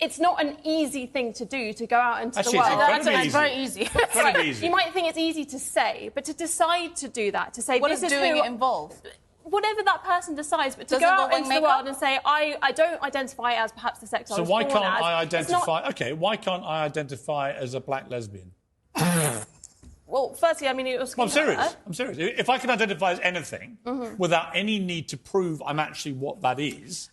it's not an easy thing to do, to go out into Actually, the world. it's very easy. Very easy. You might think it's easy to say, but to decide to do that, to say, What this does is doing who... it involve? Whatever that person decides, but to Does go it out involve into the makeup? world and say, I don't identify as perhaps the sex I So was why born can't as, I it's identify... not- OK, why can't I identify as a black lesbian? Well, firstly, I mean, it was... Well, I'm serious. I'm serious. If I can identify as anything without any need to prove I'm actually what that is,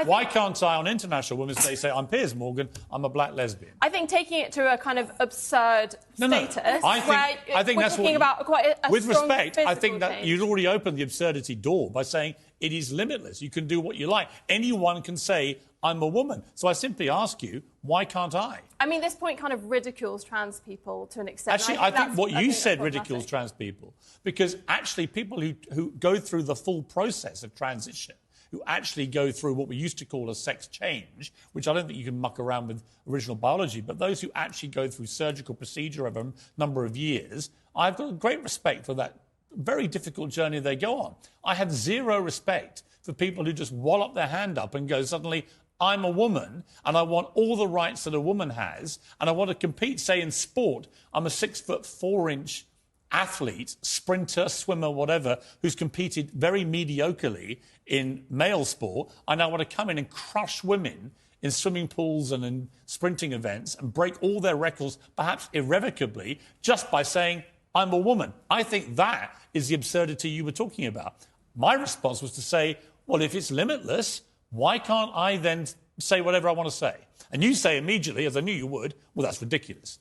why can't I, on International Women's Day, say, I'm Piers Morgan, I'm a black lesbian? I think taking it to a kind of absurd status, I think we're that's talking about quite a with strong respect, I think that change. you'd already opened the absurdity door by saying it is limitless. You can do what you like. Anyone can say, I'm a woman. So I simply ask you, why can't I? I mean, this point kind of ridicules trans people to an extent. Actually, I think what you said ridicules trans people. Because actually people who go through the full process of transition, who actually go through what we used to call a sex change, which I don't think you can muck around with original biology, but those who actually go through surgical procedure over a number of years, I've got great respect for that very difficult journey they go on. I have zero respect for people who just wallop their hand up and go, suddenly, I'm a woman and I want all the rights that a woman has and I want to compete, say, in sport. I'm a 6'4" athlete, sprinter, swimmer, whatever, who's competed very mediocrely in male sport. I now want to come in and crush women in swimming pools and in sprinting events and break all their records, perhaps irrevocably, just by saying, I'm a woman. I think that is the absurdity you were talking about. My response was to say, well, if it's limitless, why can't I then say whatever I want to say? And you say immediately, as I knew you would, well, that's ridiculous.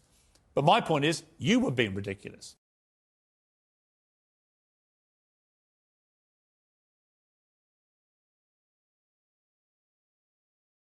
But my point is, you were being ridiculous.